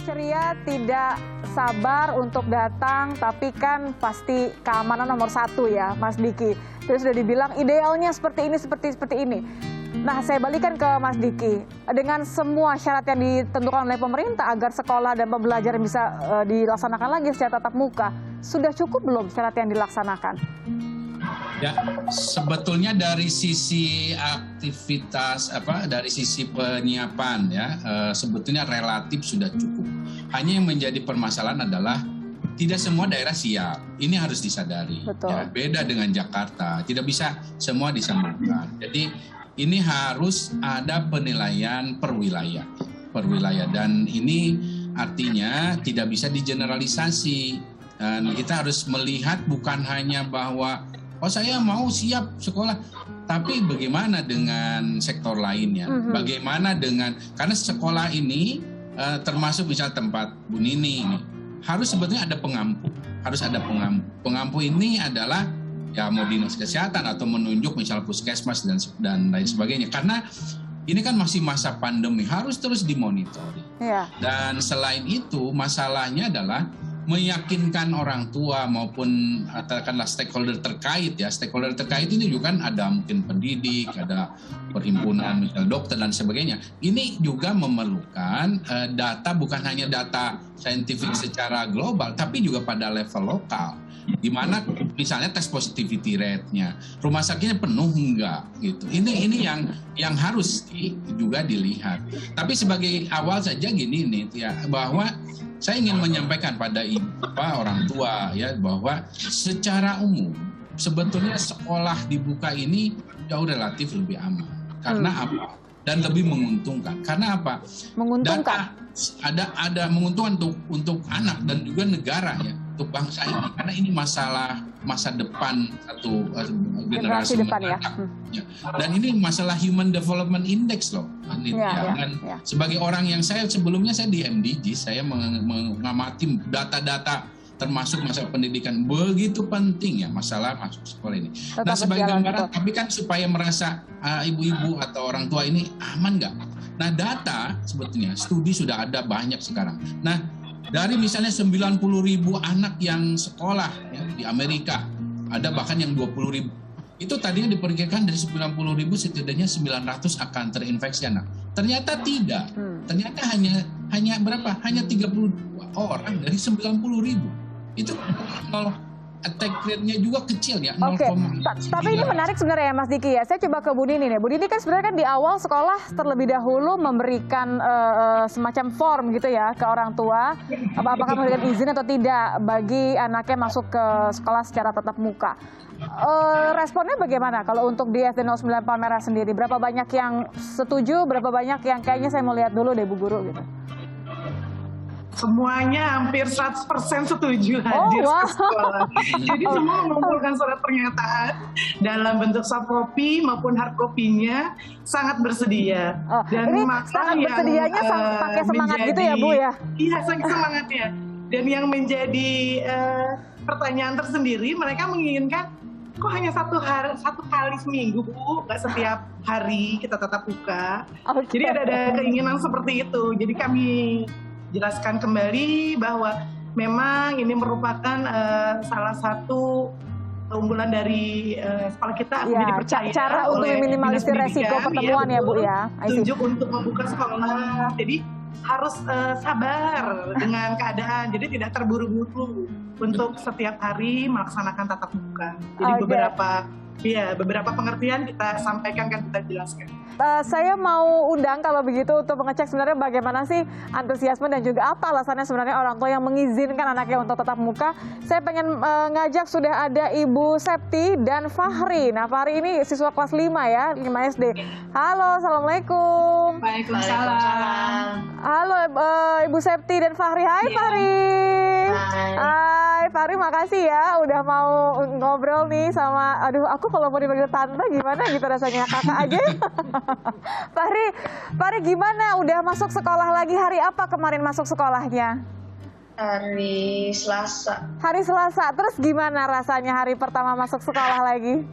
ceria, tidak sabar untuk datang, tapi kan pasti keamanan nomor satu ya, Mas Diki. Terus sudah dibilang idealnya seperti ini, seperti ini. Nah, saya balikan ke Mas Diki. Dengan semua syarat yang ditentukan oleh pemerintah agar sekolah dan pembelajaran bisa dilaksanakan lagi secara tatap muka, sudah cukup belum syarat yang dilaksanakan? Ya, sebetulnya dari sisi aktivitas dari sisi penyiapan ya, sebetulnya relatif sudah cukup. Hanya yang menjadi permasalahan adalah tidak semua daerah siap. Ini harus disadari. Ya, beda dengan Jakarta, tidak bisa semua disamakan. Jadi ini harus ada penilaian per wilayah dan ini artinya tidak bisa digeneralisasi. Dan kita harus melihat bukan hanya bahwa saya mau siap sekolah, tapi bagaimana dengan sektor lainnya? Bagaimana dengan, karena sekolah ini termasuk misal tempat Bu Nini ini, harus sebetulnya ada pengampu. Harus ada pengampu. Pengampu ini adalah ya mau dinas kesehatan atau menunjuk misal puskesmas dan lain sebagainya. Karena ini kan masih masa pandemi, harus terus dimonitori. Dan selain itu masalahnya adalah meyakinkan orang tua maupun katakanlah stakeholder terkait ya. Stakeholder terkait ini juga kan ada mungkin pendidik, ada perhimpunan misal dokter dan sebagainya. Ini juga memerlukan data, bukan hanya data saintifik secara global tapi juga pada level lokal. Di mana misalnya tes positivity rate-nya, rumah sakitnya penuh enggak gitu. Ini yang harus juga dilihat. Tapi sebagai awal saja gini nih ya, bahwa saya ingin menyampaikan pada orang tua ya, bahwa secara umum sebetulnya sekolah dibuka ini jauh relatif lebih aman. Karena apa? Dan lebih menguntungkan. Karena apa? Menguntungkan. Data ada menguntungkan untuk anak dan juga negara ya, untuk bangsa ini. Karena ini masa depan satu generasi depan ya. Dan ini masalah Human Development Index loh. Sebagai orang yang sebelumnya saya di MDG, saya mengamati data-data termasuk masalah pendidikan, begitu penting ya masalah masuk sekolah ini. Nah, sebagai gambaran, tapi kan supaya merasa ibu-ibu atau orang tua ini aman nggak? Nah, data sebetulnya studi sudah ada banyak sekarang. Nah, dari misalnya 90.000 anak yang sekolah ya, di Amerika, ada bahkan yang 20.000. Itu tadinya diperkirakan dari 90.000 setidaknya 900 akan terinfeksi anak. Ternyata tidak. Ternyata hanya berapa? Hanya 32 orang dari 90.000. Itu attack rate-nya juga kecil ya. Tapi ini menarik sebenarnya ya Mas Diki ya. Saya coba ke Bu Nini nih. Bu Nini kan sebenarnya kan di awal sekolah terlebih dahulu memberikan semacam form gitu ya ke orang tua. Apakah memberikan izin atau tidak bagi anaknya masuk ke sekolah secara tatap muka. Responnya bagaimana kalau untuk di SD 09 Palmerah sendiri? Berapa banyak yang setuju, berapa banyak yang kayaknya saya mau lihat dulu deh Bu Guru gitu? Semuanya hampir 100% setuju hadir ke sekolah. Jadi semua mengumpulkan surat pernyataan dalam bentuk soft copy maupun hard copy-nya, sangat bersedia. Dan ini sangat bersedianya pakai semangat gitu ya Bu ya? Iya, sangat semangat ya. Dan yang menjadi pertanyaan tersendiri, mereka menginginkan kok hanya satu kali seminggu Bu, nggak setiap hari kita tatap muka. Jadi ada keinginan seperti itu. Jadi kami jelaskan kembali bahwa memang ini merupakan salah satu keunggulan dari sekolah kita, ya, dipercaya cara untuk meminimalisir resiko pertemuan ya Bu ya. Tunjuk untuk membuka sekolah. Jadi harus sabar dengan keadaan. Jadi tidak terburu-buru untuk setiap hari melaksanakan tatap muka. Jadi beberapa pengertian kita sampaikan, kan kita jelaskan. Saya mau undang kalau begitu untuk mengecek sebenarnya bagaimana sih antusiasme dan juga apa alasannya sebenarnya orang tua yang mengizinkan anaknya untuk tatap muka. Saya pengen ngajak, sudah ada Ibu Septi dan Fahri. Nah, Fahri ini siswa kelas 5 ya, 5 SD. Halo, Assalamualaikum. Waalaikumsalam. Halo Ibu Septi dan Fahri. Hai Fahri. Hai Fahri, makasih ya udah mau ngobrol nih sama, aduh aku kalau mau dipanggil tante gimana gitu rasanya, kakak aja. Fahri gimana? Udah masuk sekolah lagi, hari apa kemarin masuk sekolahnya? Hari Selasa. Hari Selasa, terus gimana rasanya hari pertama masuk sekolah lagi?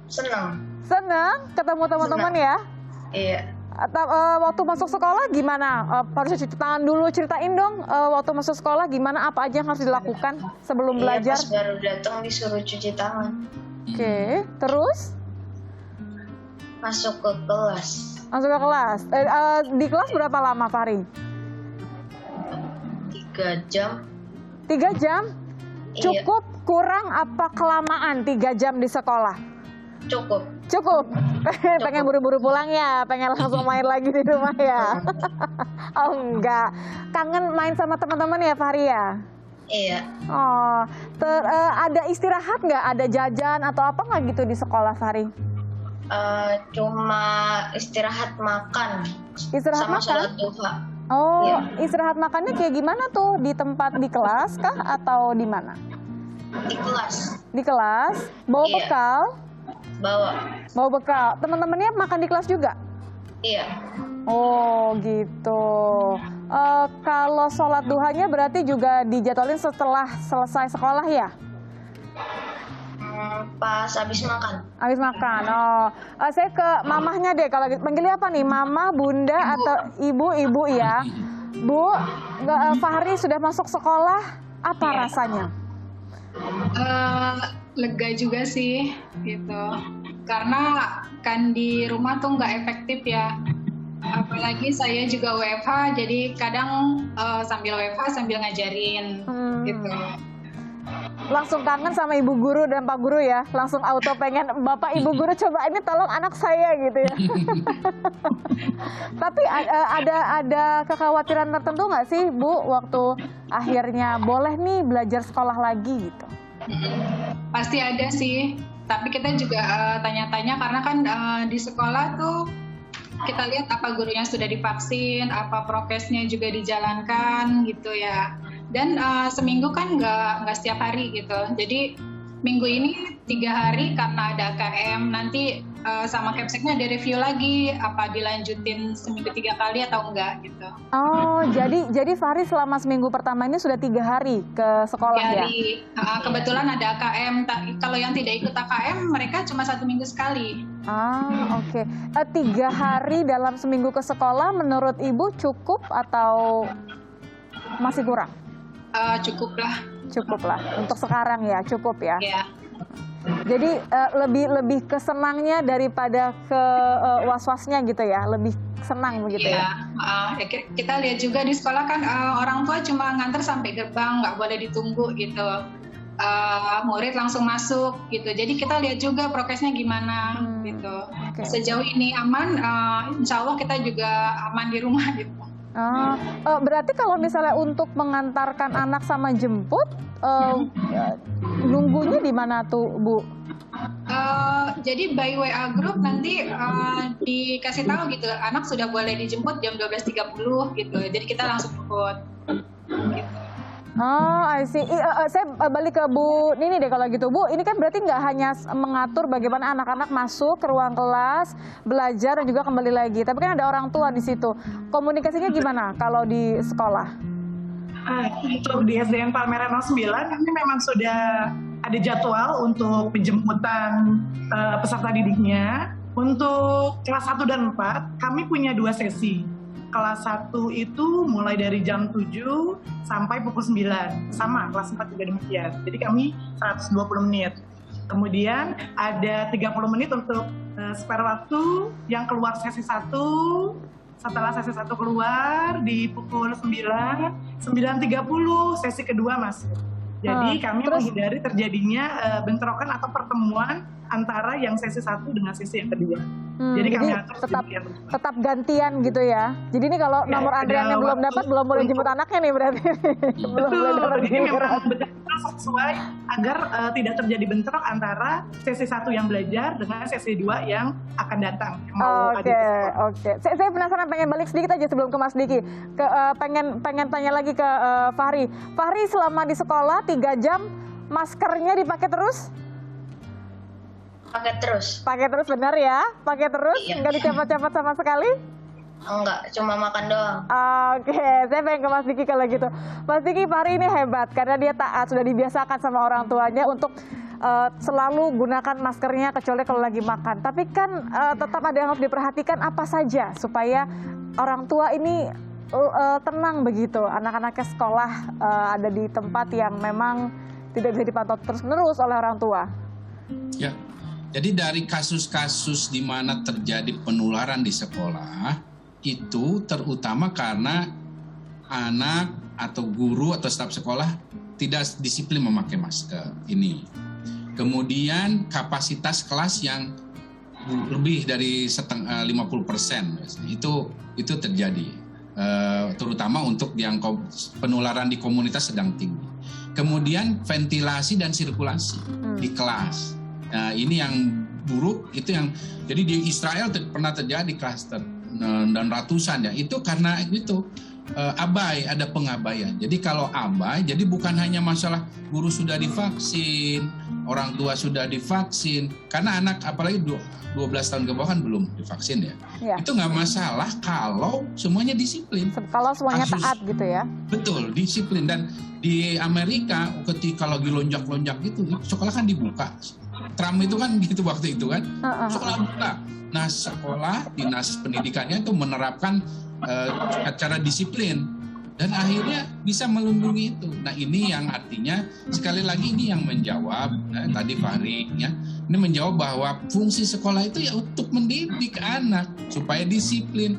Senang. Senang? Ketemu teman-teman ya? Iya. Atau waktu masuk sekolah gimana? Harus cuci tangan dulu, ceritain dong waktu masuk sekolah gimana, apa aja yang harus dilakukan sebelum belajar? Pas baru datang disuruh cuci tangan. Oke, terus? Masuk ke kelas. Masuk ke kelas. Di kelas berapa lama, Fahri? 3 jam. 3 jam? Iya. Cukup, kurang, apa kelamaan 3 jam di sekolah? Cukup. Cukup. Pengen buru-buru pulang ya, pengen langsung main lagi di rumah ya. Oh enggak, kangen main sama teman-teman ya, Fahri ya? Iya. Oh, ada istirahat nggak? Ada jajan atau apa nggak gitu di sekolah, Fahri? Cuma istirahat makan. Istirahat sama makan? sholat duha. Oh, Iya. istirahat makannya kayak gimana tuh? Di tempat di kelas kah atau di mana? Di kelas. Di kelas? Bawa Iya. bekal? Bawa. Bawa bekal. Teman-temannya makan di kelas juga? Iya. Oh gitu. Kalau sholat duhanya berarti juga dijadwalin setelah selesai sekolah ya? Pas habis makan. Habis makan. Oh, saya ke mamahnya deh. Kalau gitu. Panggilnya apa nih? Mama, bunda, atau ibu? Ibu ya. Bu, Fahri sudah masuk sekolah. Apa Iya. rasanya? Lega juga sih gitu, karena kan di rumah tuh nggak efektif ya, apalagi saya juga WFH, jadi kadang sambil WFH sambil ngajarin gitu. Langsung kangen sama ibu guru dan pak guru ya, langsung auto pengen bapak ibu guru coba ini tolong anak saya gitu ya. Tapi ada kekhawatiran tertentu nggak sih Bu waktu akhirnya boleh nih belajar sekolah lagi gitu? Pasti ada sih, tapi kita juga tanya-tanya karena kan di sekolah tuh kita lihat apa gurunya sudah divaksin, apa prokesnya juga dijalankan gitu ya. Dan seminggu kan nggak setiap hari gitu. Jadi minggu ini 3 hari karena ada KM, nanti sama Kepseknya ada review lagi apa dilanjutin seminggu 3 kali atau enggak gitu. Oh, jadi Fahri selama seminggu pertama ini sudah 3 hari ke sekolah 3 ya? hari. Kebetulan ada AKM. Kalau yang tidak ikut AKM mereka cuma 1 minggu sekali. Oke. 3 hari dalam seminggu ke sekolah menurut Ibu cukup atau masih kurang? Cukup lah. Cukup lah. Untuk sekarang ya, cukup ya. Ya. Jadi lebih ke senangnya daripada ke was-wasnya gitu ya, lebih senang begitu ya. Kita lihat juga di sekolah kan orang tua cuma nganter sampai gerbang, nggak boleh ditunggu gitu. Murid langsung masuk gitu. Jadi kita lihat juga prokesnya gimana gitu. Okay. Sejauh ini aman, insya Allah kita juga aman di rumah gitu. Berarti kalau misalnya untuk mengantarkan anak sama jemput, nunggunya di mana tuh, Bu? Jadi by WA group nanti dikasih tahu gitu, anak sudah boleh dijemput jam 12.30 gitu. Jadi kita langsung jemput. Gitu. I see. Saya balik ke Bu Nini deh kalau gitu. Bu, ini kan berarti nggak hanya mengatur bagaimana anak-anak masuk ke ruang kelas, belajar dan juga kembali lagi. Tapi kan ada orang tua di situ. Komunikasinya gimana kalau di sekolah? Untuk di SDN Palmera 09, ini memang sudah ada jadwal untuk penjemputan peserta didiknya. Untuk kelas 1 dan 4, kami punya 2 sesi. Kelas 1 itu mulai dari jam 7 sampai pukul 9. Sama, kelas 4 juga demikian. Jadi kami 120 menit. Kemudian ada 30 menit untuk spare waktu yang keluar sesi 1. Setelah sesi 1 keluar di pukul 9, 9.30 sesi kedua masuk. Jadi kami menghindari terjadinya bentrokan atau pertemuan antara yang sesi 1 dengan sesi yang kedua. Jadi kami atur tetap gantian gitu ya. Jadi ini kalau nomor antriannya belum dapat, belum boleh jemput anaknya nih berarti. Belum boleh dapat. Jadi memang betul-betul sesuai agar tidak terjadi bentrok antara sesi 1 yang belajar dengan sesi 2 yang akan datang. Oke. Saya penasaran, pengen balik sedikit aja sebelum ke Mas Diki. Pengen tanya lagi ke Fahri. Fahri selama di sekolah 3 jam maskernya dipakai terus? Pakai terus. Pakai terus, benar ya? Pakai terus? Iya. Nggak dicopot-copot sama sekali? Enggak, cuma makan doang. Oke, saya pengen ke Mas Diki kalau gitu. Mas Diki, Fahri ini hebat karena dia taat, sudah dibiasakan sama orang tuanya untuk selalu gunakan maskernya kecuali kalau lagi makan. Tapi kan tetap ada yang harus diperhatikan apa saja supaya orang tua ini tenang begitu. Anak-anaknya sekolah ada di tempat yang memang tidak bisa dipantau terus-menerus oleh orang tua. Ya, jadi dari kasus-kasus di mana terjadi penularan di sekolah, itu terutama karena anak atau guru atau staf sekolah tidak disiplin memakai masker ini. Kemudian kapasitas kelas yang lebih dari 50%, itu terjadi, terutama untuk yang penularan di komunitas sedang tinggi. Kemudian ventilasi dan sirkulasi di kelas. Nah, ini yang buruk, itu yang jadi di Israel pernah terjadi klaster dan ratusan ya. Itu karena itu abai, ada pengabaian. Jadi kalau abai, jadi bukan hanya masalah guru sudah divaksin, orang tua sudah divaksin, karena anak apalagi 12 tahun ke bawah kan belum divaksin ya. Itu nggak masalah kalau semuanya disiplin. Kalau semuanya taat gitu ya. Betul, disiplin. Dan di Amerika ketika lagi lonjak-lonjak gitu, sekolah kan dibuka. Trump itu kan gitu waktu itu kan, sekolah buka. Nah, sekolah, dinas pendidikannya itu menerapkan cara disiplin dan akhirnya bisa melindungi itu. Nah, ini yang artinya sekali lagi ini yang menjawab tadi Fahri ya, ini menjawab bahwa fungsi sekolah itu ya untuk mendidik anak supaya disiplin.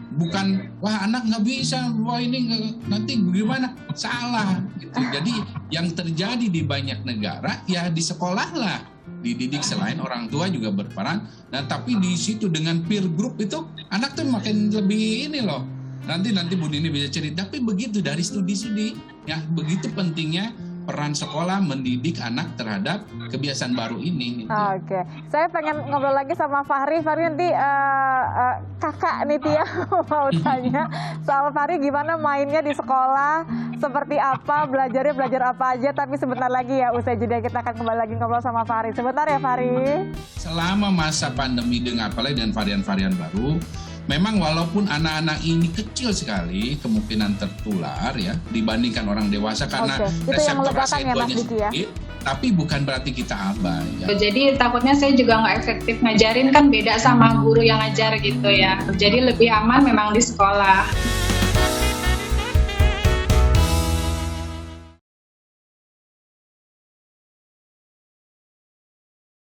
Bukan wah anak nggak bisa, wah ini nanti gimana, salah gitu. Jadi yang terjadi di banyak negara ya di sekolah lah dididik, selain orang tua juga berperan. Nah tapi di situ dengan peer group itu anak tuh makin lebih ini loh. Nanti Bu Nini bisa cerita. Tapi begitu dari studi-studi ya, begitu pentingnya peran sekolah mendidik anak terhadap kebiasaan baru ini. Gitu. Oke, saya pengen ngobrol lagi sama Fahri. Fahri nanti kakak nih Tia mau tanya soal Fahri gimana mainnya di sekolah, seperti apa, belajarnya belajar apa aja. Tapi sebentar lagi ya, usai jeda kita akan kembali lagi ngobrol sama Fahri. Sebentar ya Fahri. Selama masa pandemi dengan apalagi dengan varian-varian baru, memang walaupun anak-anak ini kecil sekali kemungkinan tertular ya dibandingkan orang dewasa karena reseptor rasa-ituannya sedikit, tapi bukan berarti kita abai. Ya. Jadi takutnya saya juga nggak efektif ngajarin, kan beda sama guru yang ngajar gitu ya. Jadi lebih aman memang di sekolah.